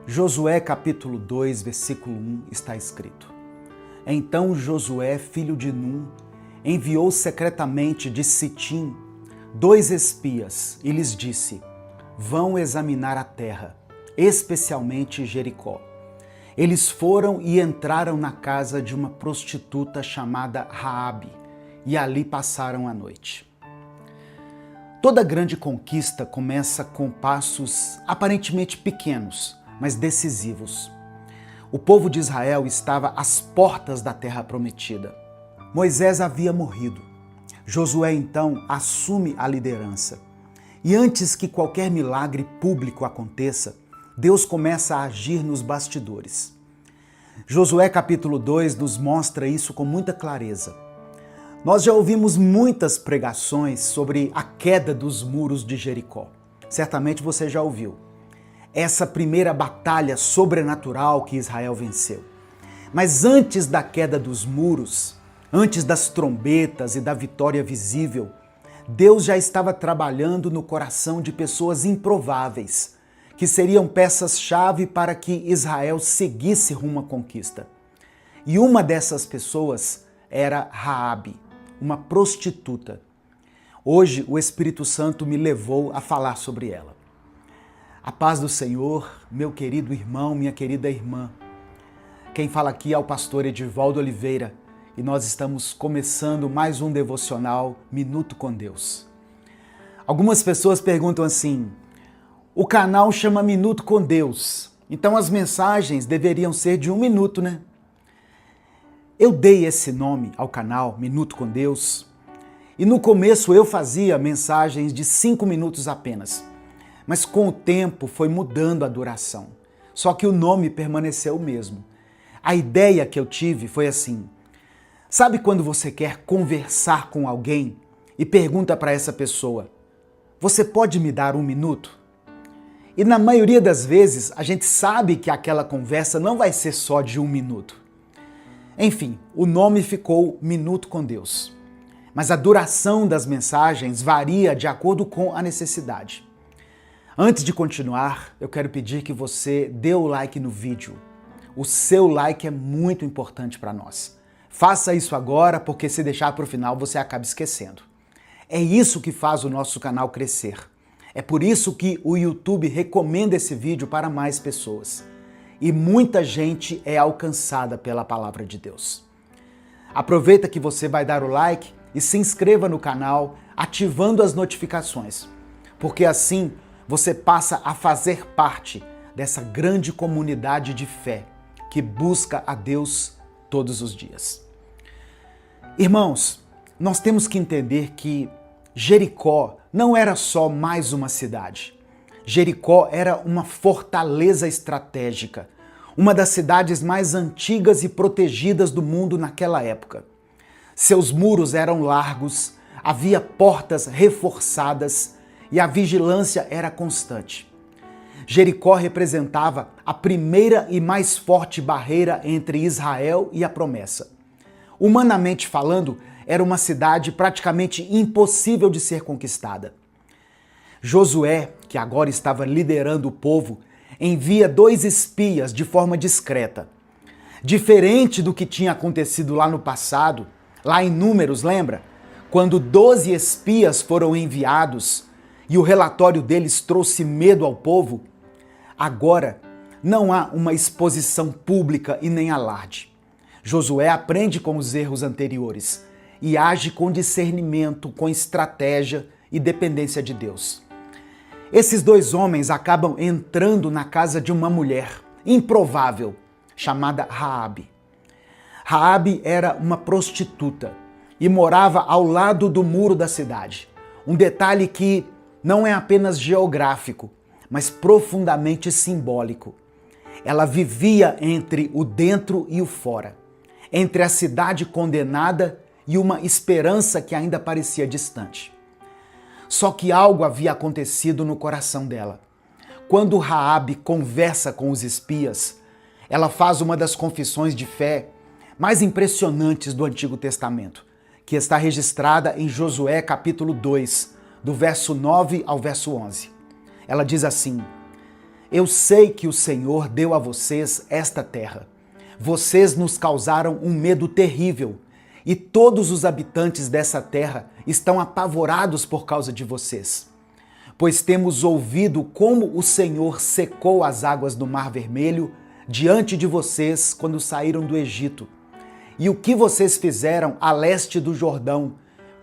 Josué capítulo 2, versículo 1 está escrito: Então Josué, filho de Num, enviou secretamente de Sitim 2 espias e lhes disse: Vão examinar a terra, especialmente Jericó. Eles foram e entraram na casa de uma prostituta chamada Raabe e ali passaram a noite. Toda grande conquista começa com passos aparentemente pequenos, mas decisivos. O povo de Israel estava às portas da terra prometida. Moisés havia morrido. Josué então assume a liderança. E antes que qualquer milagre público aconteça, Deus começa a agir nos bastidores. Josué capítulo 2 nos mostra isso com muita clareza. Nós já ouvimos muitas pregações sobre a queda dos muros de Jericó. Certamente você já ouviu. Essa primeira batalha sobrenatural que Israel venceu. Mas antes da queda dos muros, antes das trombetas e da vitória visível, Deus já estava trabalhando no coração de pessoas improváveis, que seriam peças-chave para que Israel seguisse rumo à conquista. E uma dessas pessoas era Raabe, uma prostituta. Hoje o Espírito Santo me levou a falar sobre ela. A paz do Senhor, meu querido irmão, minha querida irmã. Quem fala aqui é o pastor Edivaldo Oliveira e nós estamos começando mais um devocional Minuto com Deus. Algumas pessoas perguntam assim: o canal chama Minuto com Deus, então as mensagens deveriam ser de 1 minuto, né? Eu dei esse nome ao canal Minuto com Deus e no começo eu fazia mensagens de 5 minutos apenas. Mas com o tempo foi mudando a duração. Só que o nome permaneceu o mesmo. A ideia que eu tive foi assim: sabe quando você quer conversar com alguém e pergunta para essa pessoa: você pode me dar 1 minuto? E na maioria das vezes a gente sabe que aquela conversa não vai ser só de 1 minuto. Enfim, o nome ficou Minuto com Deus. Mas a duração das mensagens varia de acordo com a necessidade. Antes de continuar, eu quero pedir que você dê o like no vídeo. O seu like é muito importante para nós. Faça isso agora, porque se deixar para o final você acaba esquecendo. É isso que faz o nosso canal crescer. É por isso que o YouTube recomenda esse vídeo para mais pessoas. E muita gente é alcançada pela palavra de Deus. Aproveita que você vai dar o like e se inscreva no canal, ativando as notificações, porque assim você passa a fazer parte dessa grande comunidade de fé que busca a Deus todos os dias. Irmãos, nós temos que entender que Jericó não era só mais uma cidade. Jericó era uma fortaleza estratégica, uma das cidades mais antigas e protegidas do mundo naquela época. Seus muros eram largos, havia portas reforçadas e a vigilância era constante. Jericó representava a primeira e mais forte barreira entre Israel e a promessa. Humanamente falando, era uma cidade praticamente impossível de ser conquistada. Josué, que agora estava liderando o povo, envia 2 espias de forma discreta. Diferente do que tinha acontecido lá no passado, lá em Números, lembra? Quando 12 espias foram enviados e o relatório deles trouxe medo ao povo, agora não há uma exposição pública e nem alarde. Josué aprende com os erros anteriores e age com discernimento, com estratégia e dependência de Deus. Esses 2 homens acabam entrando na casa de uma mulher improvável, chamada Raabe. Raabe era uma prostituta e morava ao lado do muro da cidade. Um detalhe que não é apenas geográfico, mas profundamente simbólico. Ela vivia entre o dentro e o fora, entre a cidade condenada e uma esperança que ainda parecia distante. Só que algo havia acontecido no coração dela. Quando Raabe conversa com os espias, ela faz uma das confissões de fé mais impressionantes do Antigo Testamento, que está registrada em Josué capítulo 2, do verso 9 ao verso 11. Ela diz assim: Eu sei que o Senhor deu a vocês esta terra. Vocês nos causaram um medo terrível, e todos os habitantes dessa terra estão apavorados por causa de vocês. Pois temos ouvido como o Senhor secou as águas do Mar Vermelho diante de vocês quando saíram do Egito, e o que vocês fizeram a leste do Jordão,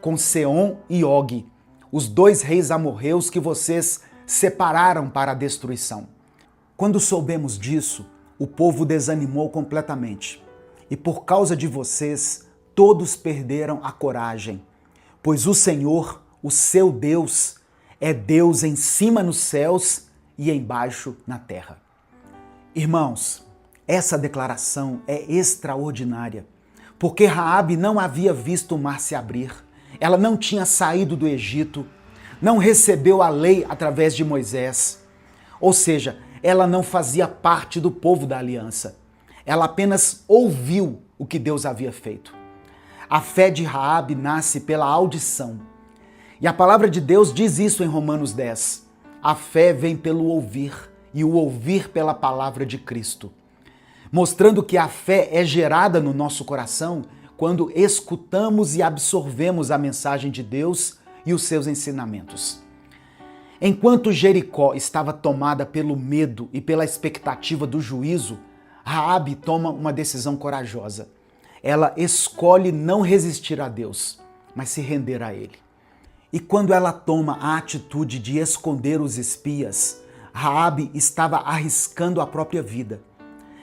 com Seom e Og, os dois reis amorreus que vocês separaram para a destruição. Quando soubemos disso, o povo desanimou completamente, e por causa de vocês, todos perderam a coragem, pois o Senhor, o seu Deus, é Deus em cima nos céus e embaixo na terra. Irmãos, essa declaração é extraordinária, porque Raabe não havia visto o mar se abrir, ela não tinha saído do Egito, não recebeu a lei através de Moisés, ou seja, ela não fazia parte do povo da aliança. Ela apenas ouviu o que Deus havia feito. A fé de Raabe nasce pela audição. E a palavra de Deus diz isso em Romanos 10. A fé vem pelo ouvir, e o ouvir pela palavra de Cristo. Mostrando que a fé é gerada no nosso coração quando escutamos e absorvemos a mensagem de Deus e os seus ensinamentos. Enquanto Jericó estava tomada pelo medo e pela expectativa do juízo, Raabe toma uma decisão corajosa. Ela escolhe não resistir a Deus, mas se render a Ele. E quando ela toma a atitude de esconder os espias, Raabe estava arriscando a própria vida.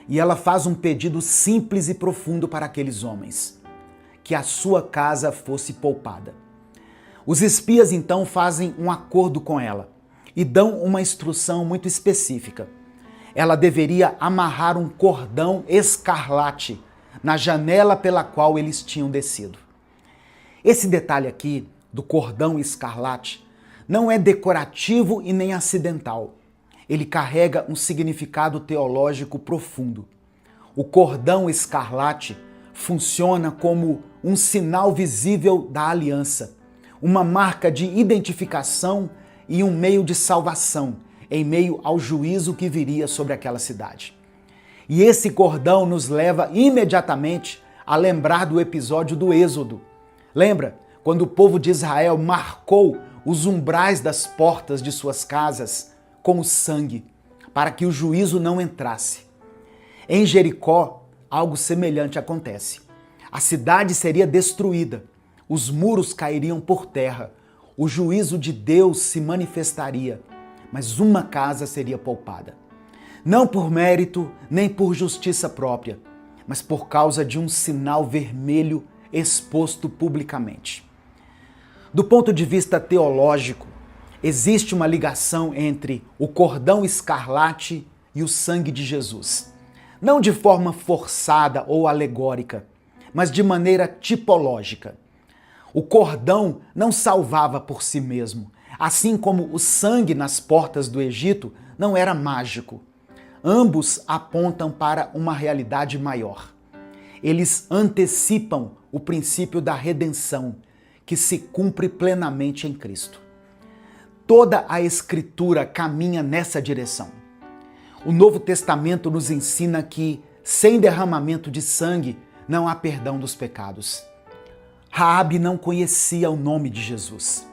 E ela faz um pedido simples e profundo para aqueles homens: que a sua casa fosse poupada. Os espias então fazem um acordo com ela e dão uma instrução muito específica. Ela deveria amarrar um cordão escarlate na janela pela qual eles tinham descido. Esse detalhe aqui, do cordão escarlate, não é decorativo e nem acidental. Ele carrega um significado teológico profundo. O cordão escarlate funciona como um sinal visível da aliança, uma marca de identificação e um meio de salvação em meio ao juízo que viria sobre aquela cidade. E esse cordão nos leva imediatamente a lembrar do episódio do Êxodo. Lembra? Quando o povo de Israel marcou os umbrais das portas de suas casas com o sangue, para que o juízo não entrasse. Em Jericó, algo semelhante acontece. A cidade seria destruída, os muros cairiam por terra, o juízo de Deus se manifestaria, mas uma casa seria poupada. Não por mérito, nem por justiça própria, mas por causa de um sinal vermelho exposto publicamente. Do ponto de vista teológico, existe uma ligação entre o cordão escarlate e o sangue de Jesus. Não de forma forçada ou alegórica, mas de maneira tipológica. O cordão não salvava por si mesmo, assim como o sangue nas portas do Egito não era mágico. Ambos apontam para uma realidade maior. Eles antecipam o princípio da redenção, que se cumpre plenamente em Cristo. Toda a Escritura caminha nessa direção. O Novo Testamento nos ensina que, sem derramamento de sangue, não há perdão dos pecados. Raabe não conhecia o nome de Jesus,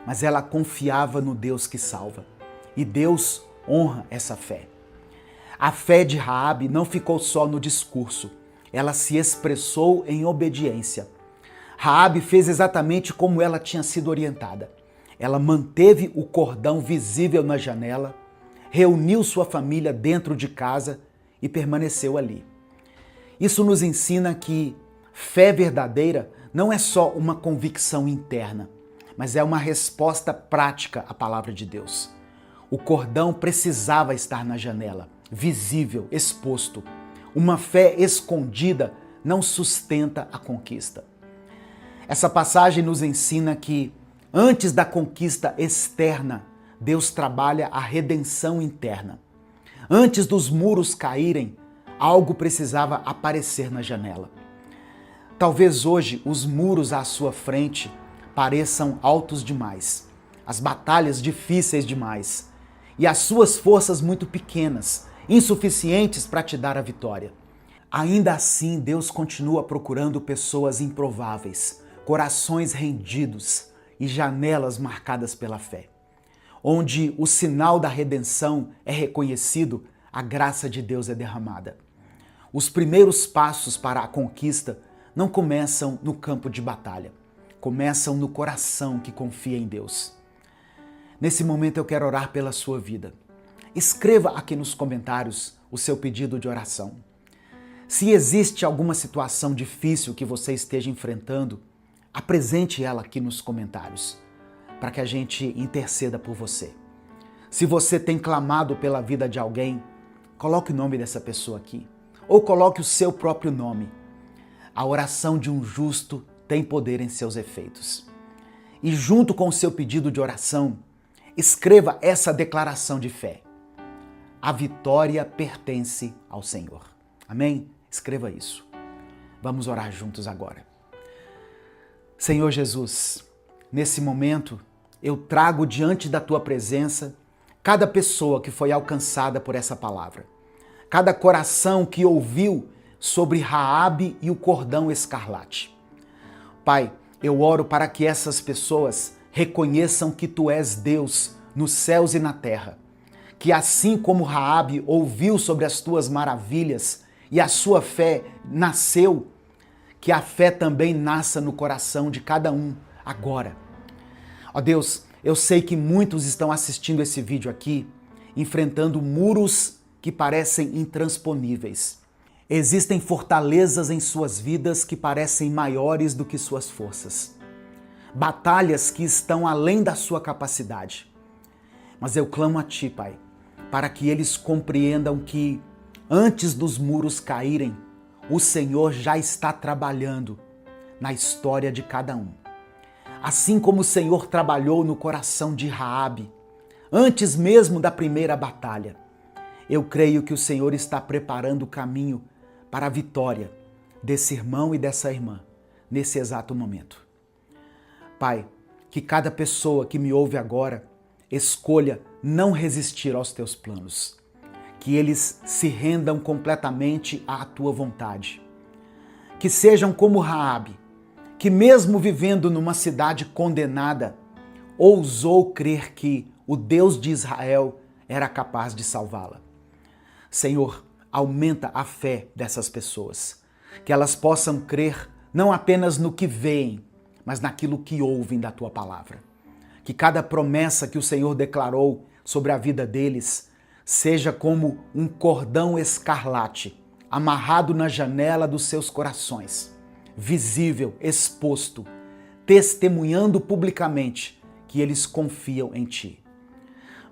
mas ela confiava no Deus que salva. E Deus honra essa fé. A fé de Raabe não ficou só no discurso, ela se expressou em obediência. Raabe fez exatamente como ela tinha sido orientada. Ela manteve o cordão visível na janela, reuniu sua família dentro de casa e permaneceu ali. Isso nos ensina que fé verdadeira não é só uma convicção interna, mas é uma resposta prática à palavra de Deus. O cordão precisava estar na janela, visível, exposto. Uma fé escondida não sustenta a conquista. Essa passagem nos ensina que, antes da conquista externa, Deus trabalha a redenção interna. Antes dos muros caírem, algo precisava aparecer na janela. Talvez hoje os muros à sua frente pareçam altos demais, as batalhas difíceis demais, e as suas forças muito pequenas, insuficientes para te dar a vitória. Ainda assim, Deus continua procurando pessoas improváveis, corações rendidos e janelas marcadas pela fé. Onde o sinal da redenção é reconhecido, a graça de Deus é derramada. Os primeiros passos para a conquista não começam no campo de batalha, começam no coração que confia em Deus. Nesse momento eu quero orar pela sua vida. Escreva aqui nos comentários o seu pedido de oração. Se existe alguma situação difícil que você esteja enfrentando, apresente ela aqui nos comentários, para que a gente interceda por você. Se você tem clamado pela vida de alguém, coloque o nome dessa pessoa aqui, ou coloque o seu próprio nome. A oração de um justo tem poder em seus efeitos. E junto com o seu pedido de oração, escreva essa declaração de fé. A vitória pertence ao Senhor. Amém? Escreva isso. Vamos orar juntos agora. Senhor Jesus, nesse momento, eu trago diante da Tua presença cada pessoa que foi alcançada por essa palavra. Cada coração que ouviu sobre Raabe e o cordão escarlate. Pai, eu oro para que essas pessoas reconheçam que Tu és Deus nos céus e na terra. Que assim como Raabe ouviu sobre as Tuas maravilhas e a sua fé nasceu, que a fé também nasça no coração de cada um agora. Ó Deus, eu sei que muitos estão assistindo esse vídeo aqui, enfrentando muros que parecem intransponíveis. Existem fortalezas em suas vidas que parecem maiores do que suas forças. Batalhas que estão além da sua capacidade. Mas eu clamo a Ti, Pai, para que eles compreendam que, antes dos muros caírem, o Senhor já está trabalhando na história de cada um. Assim como o Senhor trabalhou no coração de Raabe, antes mesmo da primeira batalha, eu creio que o Senhor está preparando o caminho para a vitória desse irmão e dessa irmã nesse exato momento. Pai, que cada pessoa que me ouve agora escolha não resistir aos Teus planos, que eles se rendam completamente à Tua vontade, que sejam como Raabe, que mesmo vivendo numa cidade condenada, ousou crer que o Deus de Israel era capaz de salvá-la. Senhor, aumenta a fé dessas pessoas, que elas possam crer não apenas no que veem, mas naquilo que ouvem da Tua palavra. Que cada promessa que o Senhor declarou sobre a vida deles seja como um cordão escarlate amarrado na janela dos seus corações, visível, exposto, testemunhando publicamente que eles confiam em Ti.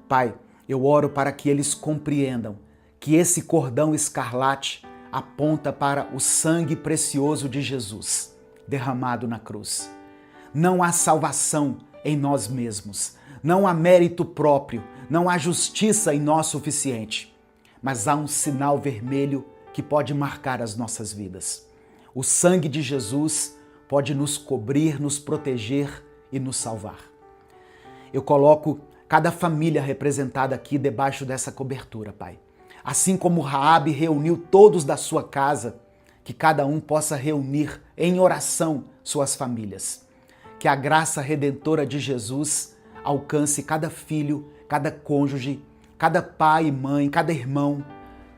Pai, eu oro para que eles compreendam que esse cordão escarlate aponta para o sangue precioso de Jesus, derramado na cruz. Não há salvação em nós mesmos, não há mérito próprio, não há justiça em nós suficiente, mas há um sinal vermelho que pode marcar as nossas vidas. O sangue de Jesus pode nos cobrir, nos proteger e nos salvar. Eu coloco cada família representada aqui debaixo dessa cobertura, Pai. Assim como Raabe reuniu todos da sua casa, que cada um possa reunir em oração suas famílias. Que a graça redentora de Jesus alcance cada filho, cada cônjuge, cada pai e mãe, cada irmão,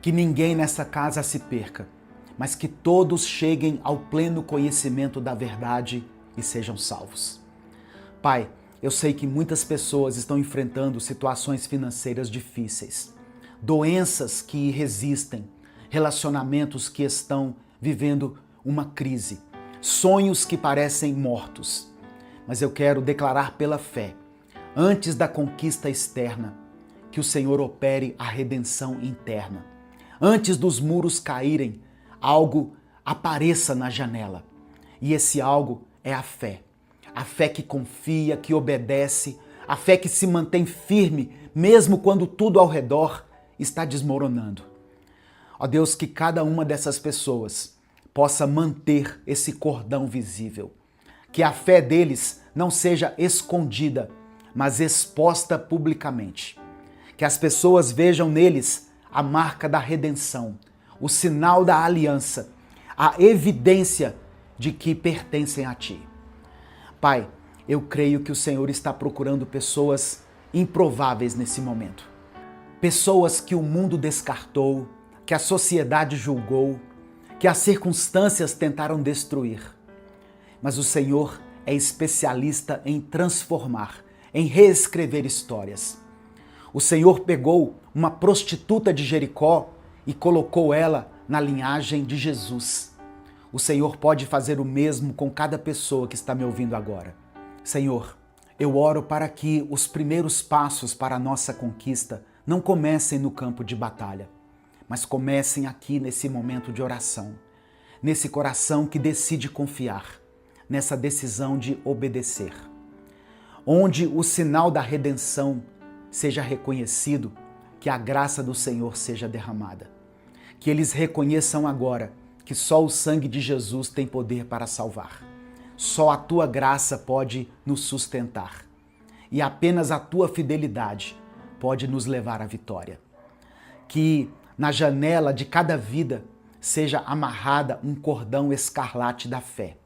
que ninguém nessa casa se perca, mas que todos cheguem ao pleno conhecimento da verdade e sejam salvos. Pai, eu sei que muitas pessoas estão enfrentando situações financeiras difíceis, doenças que resistem, relacionamentos que estão vivendo uma crise, sonhos que parecem mortos. Mas eu quero declarar pela fé, antes da conquista externa, que o Senhor opere a redenção interna. Antes dos muros caírem, algo apareça na janela. E esse algo é a fé. A fé que confia, que obedece, a fé que se mantém firme, mesmo quando tudo ao redor está desmoronando. Ó Deus, que cada uma dessas pessoas possa manter esse cordão visível. Que a fé deles não seja escondida, mas exposta publicamente. Que que as pessoas vejam neles a marca da redenção, o sinal da aliança, a evidência de que pertencem a Ti. Pai, eu creio que o Senhor está procurando pessoas improváveis nesse momento. Pessoas que o mundo descartou, que a sociedade julgou, que as circunstâncias tentaram destruir. Mas o Senhor é especialista em transformar, em reescrever histórias. O Senhor pegou uma prostituta de Jericó e colocou ela na linhagem de Jesus. O Senhor pode fazer o mesmo com cada pessoa que está me ouvindo agora. Senhor, eu oro para que os primeiros passos para a nossa conquista não comecem no campo de batalha, mas comecem aqui nesse momento de oração, nesse coração que decide confiar, nessa decisão de obedecer. Onde o sinal da redenção seja reconhecido, que a graça do Senhor seja derramada. Que eles reconheçam agora que só o sangue de Jesus tem poder para salvar. Só a Tua graça pode nos sustentar. E apenas a Tua fidelidade pode nos levar à vitória. Que na janela de cada vida seja amarrada um cordão escarlate da fé.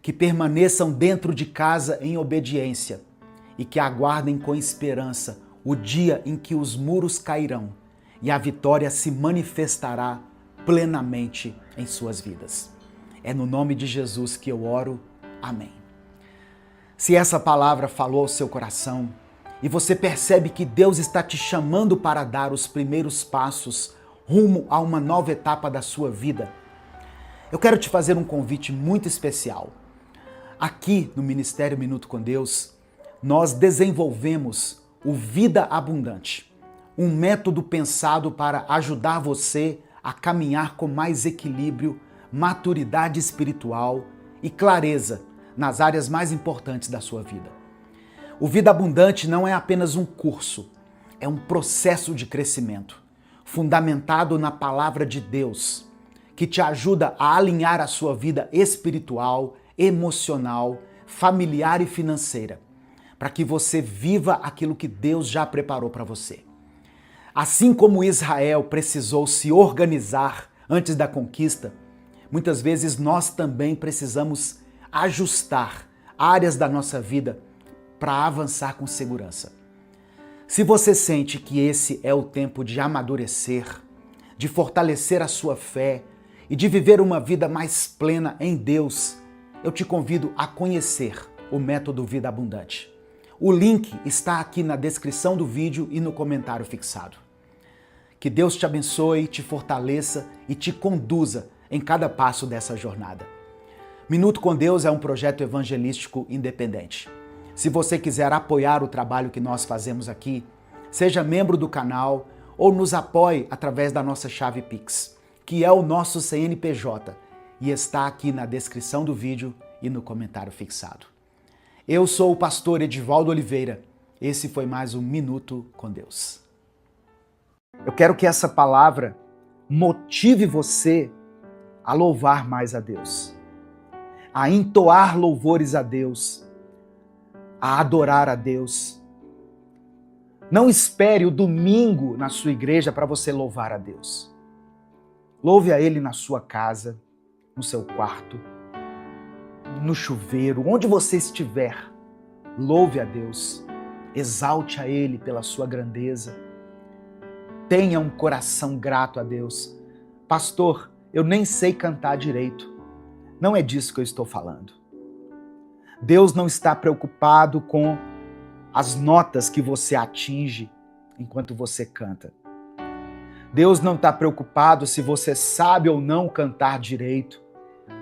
Que permaneçam dentro de casa em obediência e que aguardem com esperança o dia em que os muros cairão e a vitória se manifestará plenamente em suas vidas. É no nome de Jesus que eu oro. Amém. Se essa palavra falou ao seu coração e você percebe que Deus está te chamando para dar os primeiros passos rumo a uma nova etapa da sua vida, eu quero te fazer um convite muito especial. Aqui no Ministério Minuto com Deus, nós desenvolvemos o Vida Abundante, um método pensado para ajudar você a caminhar com mais equilíbrio, maturidade espiritual e clareza nas áreas mais importantes da sua vida. O Vida Abundante não é apenas um curso, é um processo de crescimento, fundamentado na palavra de Deus, que te ajuda a alinhar a sua vida espiritual, emocional, familiar e financeira, para que você viva aquilo que Deus já preparou para você. Assim como Israel precisou se organizar antes da conquista, muitas vezes nós também precisamos ajustar áreas da nossa vida para avançar com segurança. Se você sente que esse é o tempo de amadurecer, de fortalecer a sua fé e de viver uma vida mais plena em Deus, eu te convido a conhecer o método Vida Abundante. O link está aqui na descrição do vídeo e no comentário fixado. Que Deus te abençoe, te fortaleça e te conduza em cada passo dessa jornada. Minuto com Deus é um projeto evangelístico independente. Se você quiser apoiar o trabalho que nós fazemos aqui, seja membro do canal ou nos apoie através da nossa chave Pix, que é o nosso CNPJ e está aqui na descrição do vídeo e no comentário fixado. Eu sou o pastor Edivaldo Oliveira. Esse foi mais um Minuto com Deus. Eu quero que essa palavra motive você a louvar mais a Deus, a entoar louvores a Deus, a adorar a Deus. Não espere o domingo na sua igreja para você louvar a Deus. Louve a Ele na sua casa, no seu quarto, no chuveiro, onde você estiver. Louve a Deus, exalte a Ele pela sua grandeza. Tenha um coração grato a Deus. Pastor, eu nem sei cantar direito. Não é disso que eu estou falando. Deus não está preocupado com as notas que você atinge enquanto você canta. Deus não está preocupado se você sabe ou não cantar direito,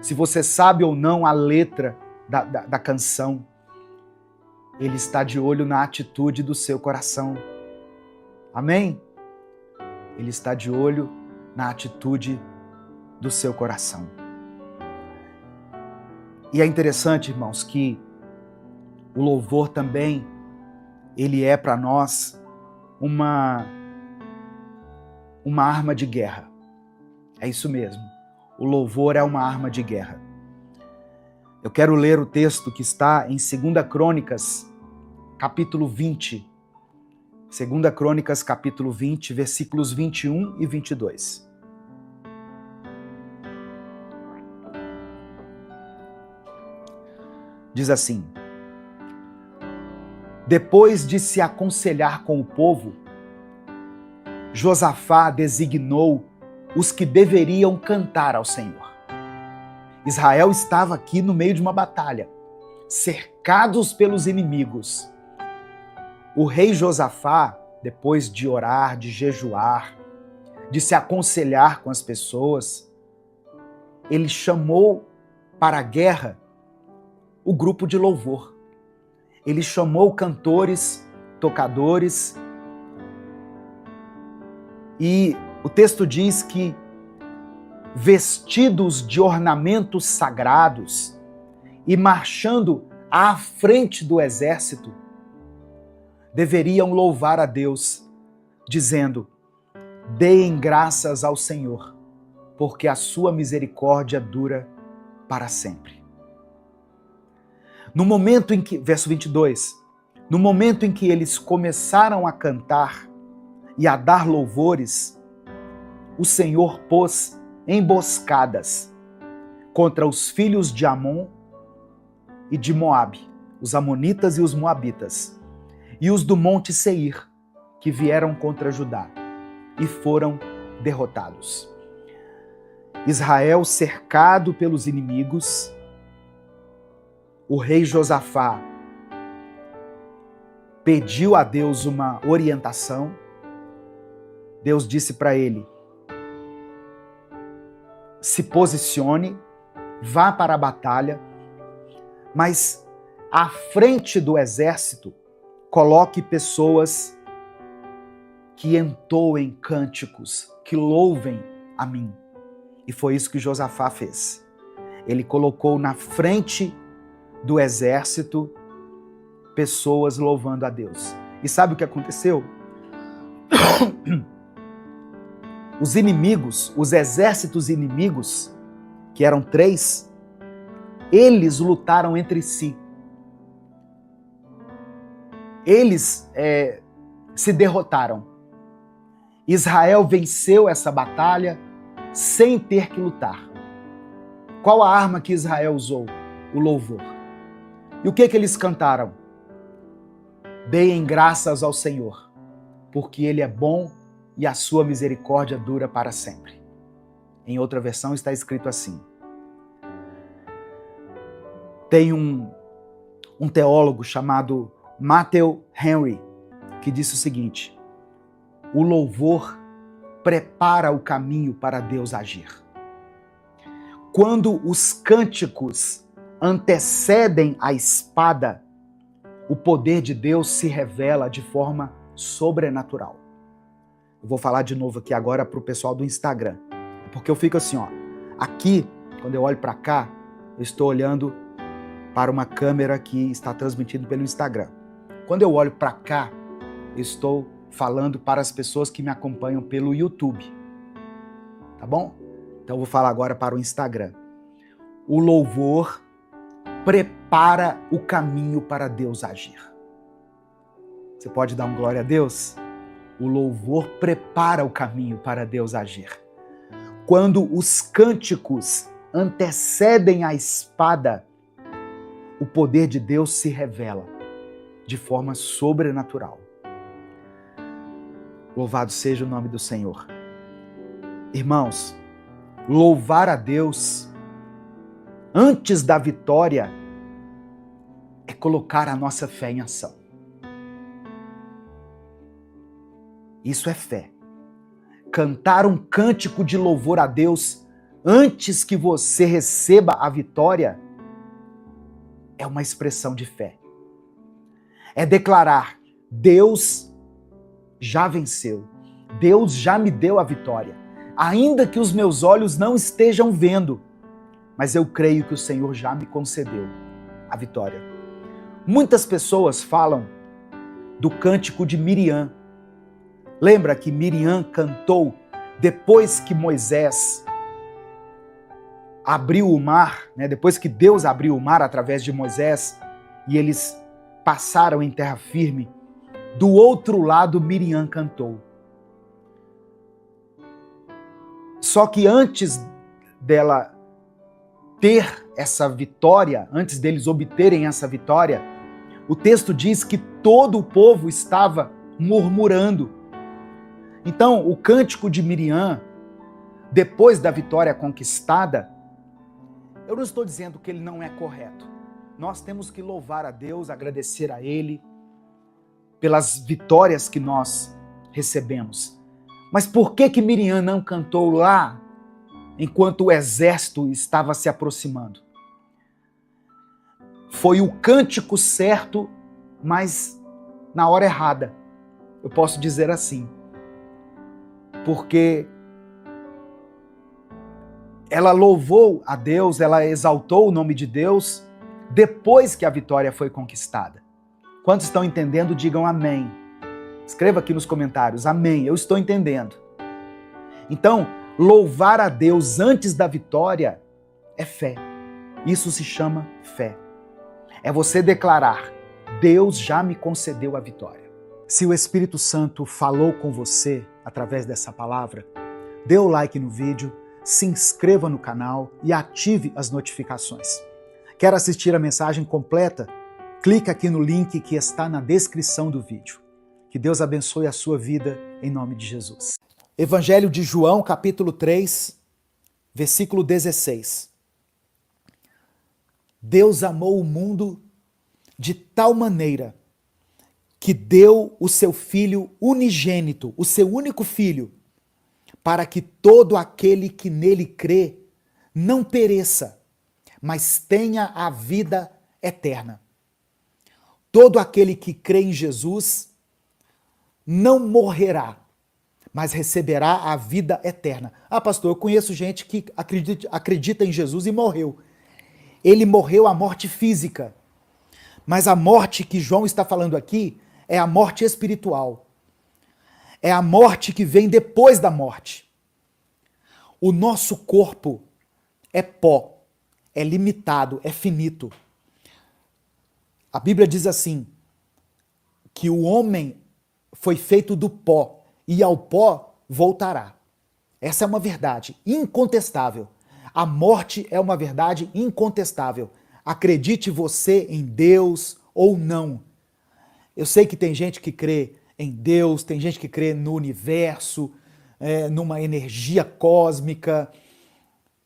se você sabe ou não a letra da canção. Ele está de olho na atitude do seu coração. Amém? Ele está de olho na atitude do seu coração. E é interessante, irmãos, que o louvor também, ele é para nós uma arma de guerra. É isso mesmo. O louvor é uma arma de guerra. Eu quero ler o texto que está em 2 Crônicas, capítulo 20. 2 Crônicas, capítulo 20, versículos 21 e 22. Diz assim: depois de se aconselhar com o povo, Josafá designou os que deveriam cantar ao Senhor. Israel estava aqui no meio de uma batalha, cercados pelos inimigos. O rei Josafá, depois de orar, de jejuar, de se aconselhar com as pessoas, ele chamou para a guerra o grupo de louvor. Ele chamou cantores, tocadores, e o texto diz que, vestidos de ornamentos sagrados e marchando à frente do exército, deveriam louvar a Deus, dizendo: deem graças ao Senhor, porque a sua misericórdia dura para sempre. No momento em que, verso 22, no momento em que eles começaram a cantar e a dar louvores, o Senhor pôs emboscadas contra os filhos de Amon e de Moabe, os amonitas e os moabitas, e os do monte Seir, que vieram contra Judá, e foram derrotados. Israel cercado pelos inimigos, o rei Josafá pediu a Deus uma orientação. Deus disse para ele: se posicione, vá para a batalha, mas à frente do exército, coloque pessoas que entoem cânticos, que louvem a mim. E foi isso que Josafá fez. Ele colocou na frente do exército pessoas louvando a Deus. E sabe o que aconteceu? Os inimigos, os exércitos inimigos, que eram 3, eles lutaram entre si. Eles se derrotaram. Israel venceu essa batalha sem ter que lutar. Qual a arma que Israel usou? O louvor. E o que eles cantaram? Deem graças ao Senhor, porque Ele é bom e a sua misericórdia dura para sempre. Em outra versão está escrito assim. Tem um teólogo chamado Matthew Henry que disse o seguinte: o louvor prepara o caminho para Deus agir. Quando os cânticos antecedem a espada, o poder de Deus se revela de forma sobrenatural. Eu vou falar de novo aqui agora para o pessoal do Instagram, porque eu fico assim, ó. Aqui, quando eu olho para cá, eu estou olhando para uma câmera que está transmitindo pelo Instagram. Quando eu olho para cá, eu estou falando para as pessoas que me acompanham pelo YouTube. Tá bom? Então eu vou falar agora para o Instagram. O louvor prepara o caminho para Deus agir. Você pode dar um glória a Deus? O louvor prepara o caminho para Deus agir. Quando os cânticos antecedem a espada, o poder de Deus se revela de forma sobrenatural. Louvado seja o nome do Senhor. Irmãos, louvar a Deus antes da vitória é colocar a nossa fé em ação. Isso é fé. Cantar um cântico de louvor a Deus antes que você receba a vitória é uma expressão de fé. É declarar: Deus já venceu. Deus já me deu a vitória. Ainda que os meus olhos não estejam vendo, mas eu creio que o Senhor já me concedeu a vitória. Muitas pessoas falam do cântico de Miriam. Lembra que Miriam cantou depois que Moisés abriu o mar, né? Depois que Deus abriu o mar através de Moisés e eles passaram em terra firme. Do outro lado, Miriam cantou. Só que antes dela ter essa vitória, antes deles obterem essa vitória, o texto diz que todo o povo estava murmurando. Então, o cântico de Miriam, depois da vitória conquistada, eu não estou dizendo que ele não é correto. Nós temos que louvar a Deus, agradecer a Ele pelas vitórias que nós recebemos. Mas por que Miriam não cantou lá, enquanto o exército estava se aproximando? Foi o cântico certo, mas na hora errada. Eu posso dizer assim. Porque ela louvou a Deus, ela exaltou o nome de Deus depois que a vitória foi conquistada. Quantos estão entendendo, digam amém. Escreva aqui nos comentários, amém, eu estou entendendo. Então, louvar a Deus antes da vitória é fé. Isso se chama fé. É você declarar, Deus já me concedeu a vitória. Se o Espírito Santo falou com você através dessa palavra, dê o like no vídeo, se inscreva no canal e ative as notificações. Quer assistir a mensagem completa? Clique aqui no link que está na descrição do vídeo. Que Deus abençoe a sua vida em nome de Jesus. Evangelho de João, capítulo 3, versículo 16. Deus amou o mundo de tal maneira que deu o seu Filho unigênito, o seu único Filho, para que todo aquele que nele crê não pereça, mas tenha a vida eterna. Todo aquele que crê em Jesus não morrerá, mas receberá a vida eterna. Ah, pastor, eu conheço gente que acredita em Jesus e morreu. Ele morreu a morte física, mas a morte que João está falando aqui é a morte espiritual. É a morte que vem depois da morte. O nosso corpo é pó, é limitado, é finito. A Bíblia diz assim, que o homem foi feito do pó e ao pó voltará. Essa é uma verdade incontestável. A morte é uma verdade incontestável. Acredite você em Deus ou não. Eu sei que tem gente que crê em Deus, tem gente que crê no universo, numa energia cósmica,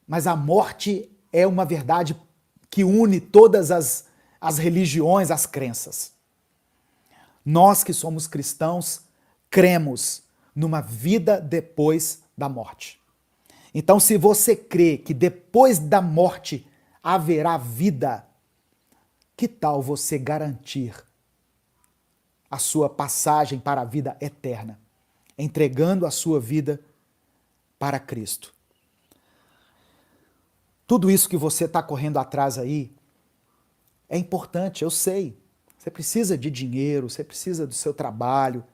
mas a morte é uma verdade que une todas as religiões, as crenças. Nós que somos cristãos, cremos numa vida depois da morte. Então, se você crê que depois da morte haverá vida, que tal você garantir a sua passagem para a vida eterna, entregando a sua vida para Cristo? Tudo isso que você está correndo atrás aí é importante, eu sei. Você precisa de dinheiro, você precisa do seu trabalho,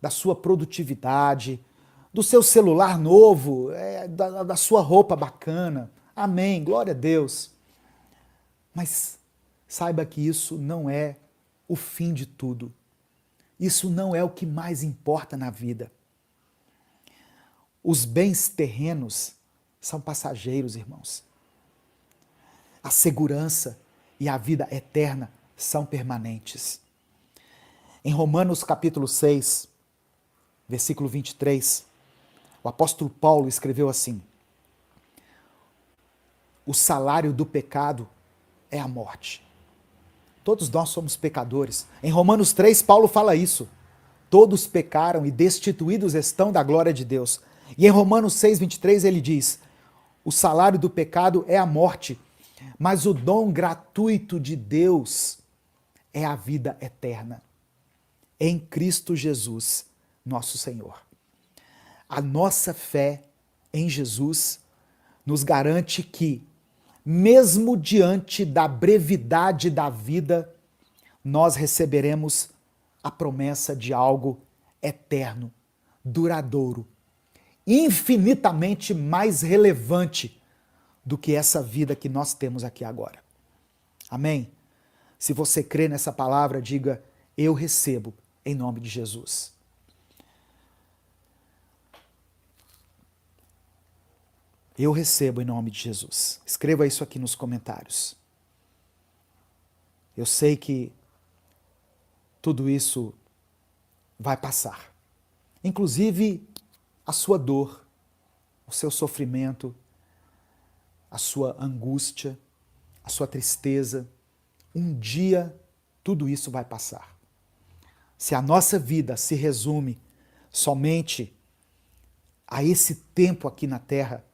da sua produtividade, do seu celular novo, da sua roupa bacana. Amém, glória a Deus. Mas saiba que isso não é o fim de tudo. Isso não é o que mais importa na vida. Os bens terrenos são passageiros, irmãos. A segurança e a vida eterna são permanentes. Em Romanos capítulo 6, versículo 23, o apóstolo Paulo escreveu assim: o salário do pecado é a morte. Todos nós somos pecadores. Em Romanos 3, Paulo fala isso. Todos pecaram e destituídos estão da glória de Deus. E em Romanos 6, 23, ele diz: o salário do pecado é a morte, mas o dom gratuito de Deus é a vida eterna, em Cristo Jesus, nosso Senhor. A nossa fé em Jesus nos garante que, mesmo diante da brevidade da vida, nós receberemos a promessa de algo eterno, duradouro, infinitamente mais relevante do que essa vida que nós temos aqui agora. Amém? Se você crê nessa palavra, diga: eu recebo em nome de Jesus. Eu recebo em nome de Jesus. Escreva isso aqui nos comentários. Eu sei que tudo isso vai passar. Inclusive a sua dor, o seu sofrimento, a sua angústia, a sua tristeza. Um dia tudo isso vai passar. Se a nossa vida se resume somente a esse tempo aqui na Terra,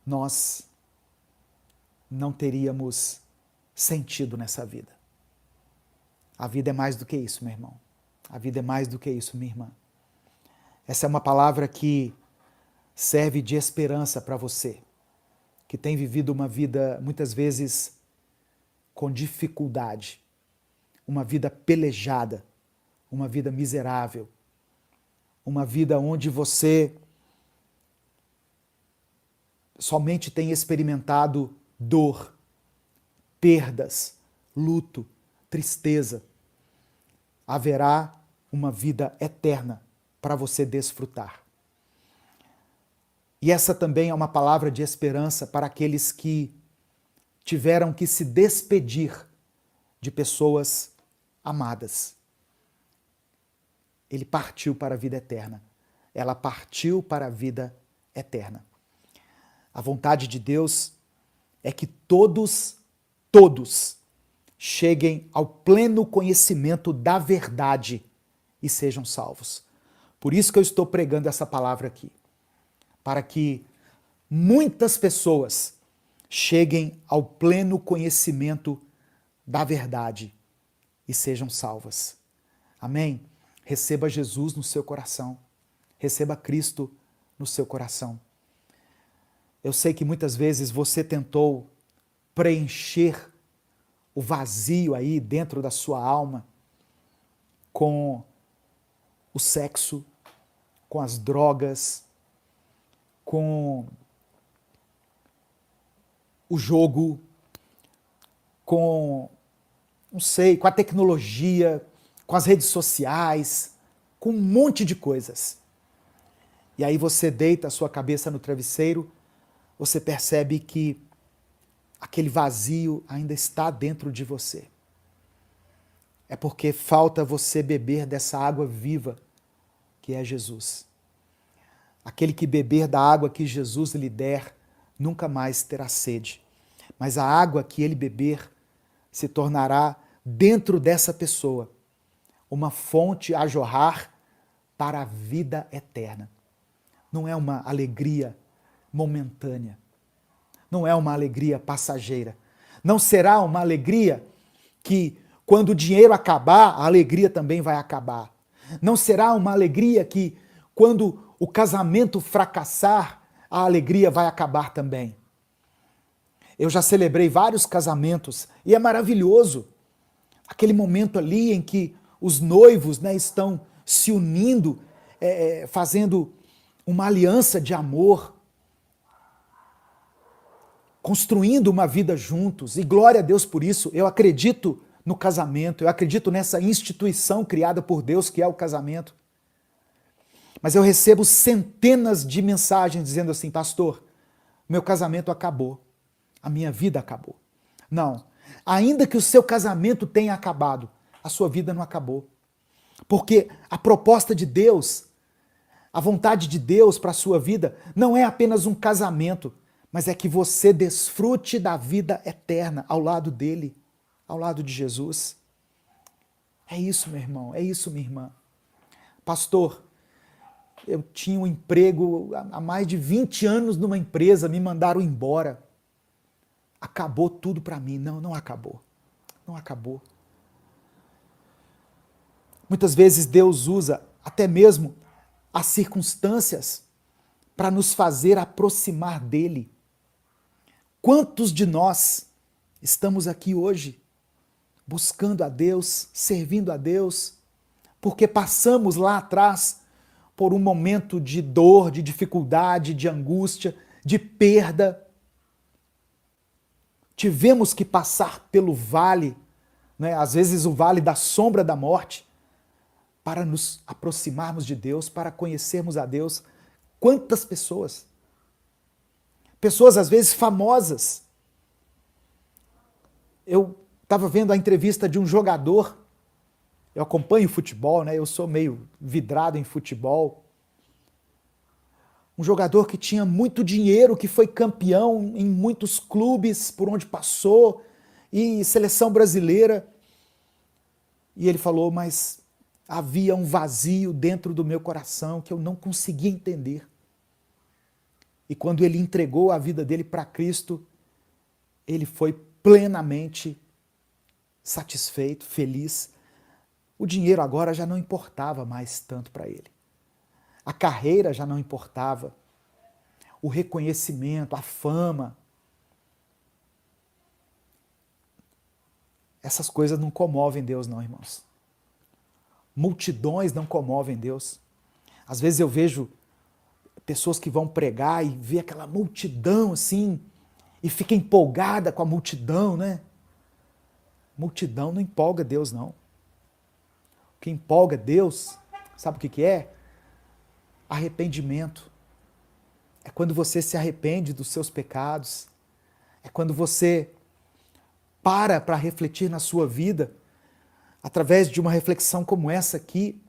nós não teríamos sentido nessa vida. A vida é mais do que isso, meu irmão. A vida é mais do que isso, minha irmã. Essa é uma palavra que serve de esperança para você, que tem vivido uma vida, muitas vezes, com dificuldade, uma vida pelejada, uma vida miserável, uma vida onde você somente tem experimentado dor, perdas, luto, tristeza. Haverá uma vida eterna para você desfrutar. E essa também é uma palavra de esperança para aqueles que tiveram que se despedir de pessoas amadas. Ele partiu para a vida eterna. Ela partiu para a vida eterna. A vontade de Deus é que todos cheguem ao pleno conhecimento da verdade e sejam salvos. Por isso que eu estou pregando essa palavra aqui, para que muitas pessoas cheguem ao pleno conhecimento da verdade e sejam salvas. Amém? Receba Jesus no seu coração. Receba Cristo no seu coração. Eu sei que muitas vezes você tentou preencher o vazio aí dentro da sua alma com o sexo, com as drogas, com o jogo, com, não sei, com a tecnologia, com as redes sociais, com um monte de coisas. E aí você deita a sua cabeça no travesseiro, você percebe que aquele vazio ainda está dentro de você. É porque falta você beber dessa água viva que é Jesus. Aquele que beber da água que Jesus lhe der, nunca mais terá sede. Mas a água que ele beber se tornará dentro dessa pessoa uma fonte a jorrar para a vida eterna. Não é uma alegria momentânea. Não é uma alegria passageira. Não será uma alegria que, quando o dinheiro acabar, a alegria também vai acabar. Não será uma alegria que, quando o casamento fracassar, a alegria vai acabar também. Eu já celebrei vários casamentos e é maravilhoso. Aquele momento ali em que os noivos, estão se unindo, fazendo uma aliança de amor, construindo uma vida juntos, e glória a Deus por isso. Eu acredito no casamento, eu acredito nessa instituição criada por Deus que é o casamento. Mas eu recebo centenas de mensagens dizendo assim: pastor, meu casamento acabou, a minha vida acabou. Não, ainda que o seu casamento tenha acabado, a sua vida não acabou. Porque a proposta de Deus, a vontade de Deus para a sua vida não é apenas um casamento, mas é que você desfrute da vida eterna ao lado dele, ao lado de Jesus. É isso, meu irmão, é isso, minha irmã. Pastor, eu tinha um emprego há mais de 20 anos numa empresa, me mandaram embora. Acabou tudo para mim. Não, não acabou. Não acabou. Muitas vezes Deus usa até mesmo as circunstâncias para nos fazer aproximar dele. Quantos de nós estamos aqui hoje buscando a Deus, servindo a Deus, porque passamos lá atrás por um momento de dor, de dificuldade, de angústia, de perda. Tivemos que passar pelo vale, às vezes o vale da sombra da morte, para nos aproximarmos de Deus, para conhecermos a Deus. Quantas pessoas? Pessoas às vezes famosas. Eu estava vendo a entrevista de um jogador, eu acompanho futebol, né? Eu sou meio vidrado em futebol. Um jogador que tinha muito dinheiro, que foi campeão em muitos clubes por onde passou, e seleção brasileira. E ele falou, mas havia um vazio dentro do meu coração que eu não conseguia entender. E quando ele entregou a vida dele para Cristo, ele foi plenamente satisfeito, feliz. O dinheiro agora já não importava mais tanto para ele. A carreira já não importava. O reconhecimento, a fama. Essas coisas não comovem Deus não, irmãos. Multidões não comovem Deus. Às vezes eu vejo pessoas que vão pregar e vê aquela multidão assim, e fica empolgada com a multidão, né? Multidão não empolga Deus, não. O que empolga Deus, sabe o que é? Arrependimento. É quando você se arrepende dos seus pecados. É quando você para refletir na sua vida, através de uma reflexão como essa aqui,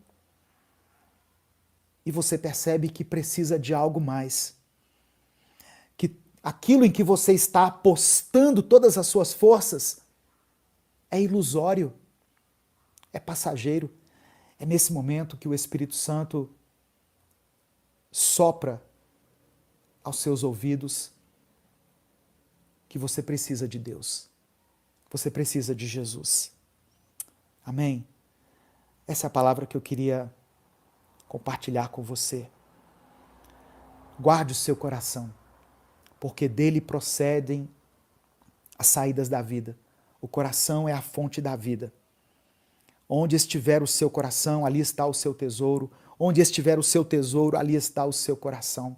e você percebe que precisa de algo mais. Que aquilo em que você está apostando todas as suas forças é ilusório, é passageiro. É nesse momento que o Espírito Santo sopra aos seus ouvidos que você precisa de Deus. Você precisa de Jesus. Amém? Essa é a palavra que eu queria compartilhar com você. Guarde o seu coração, porque dele procedem as saídas da vida. O coração é a fonte da vida. Onde estiver o seu coração, ali está o seu tesouro. Onde estiver o seu tesouro, ali está o seu coração.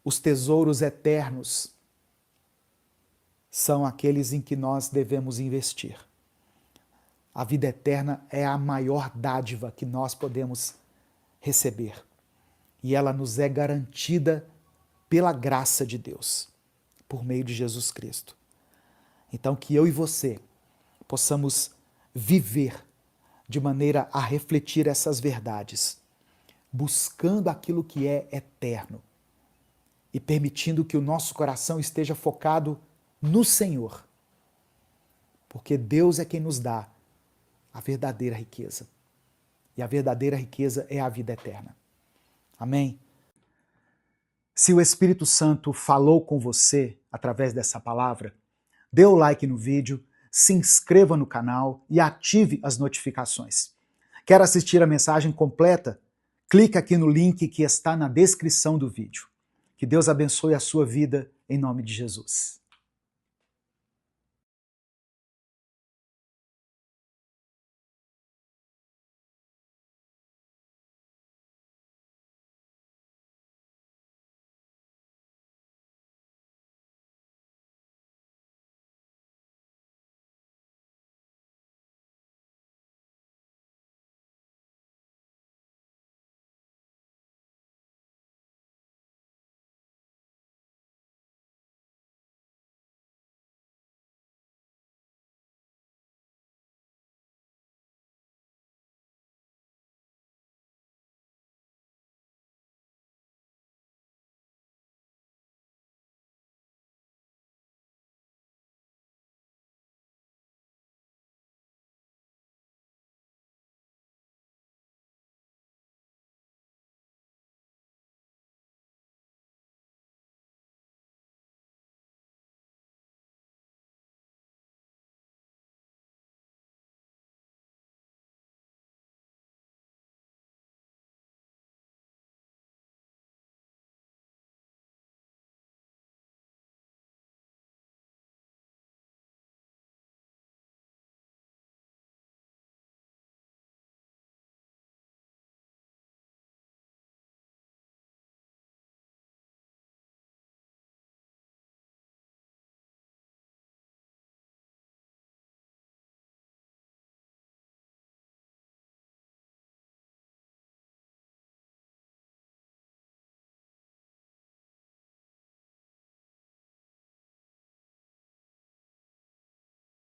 Os tesouros eternos são aqueles em que nós devemos investir. A vida eterna é a maior dádiva que nós podemos receber. E ela nos é garantida pela graça de Deus, por meio de Jesus Cristo. Então, que eu e você possamos viver de maneira a refletir essas verdades, buscando aquilo que é eterno e permitindo que o nosso coração esteja focado no Senhor, porque Deus é quem nos dá a verdadeira riqueza. E a verdadeira riqueza é a vida eterna. Amém? Se o Espírito Santo falou com você através dessa palavra, dê o like no vídeo, se inscreva no canal e ative as notificações. Quer assistir a mensagem completa? Clique aqui no link que está na descrição do vídeo. Que Deus abençoe a sua vida em nome de Jesus.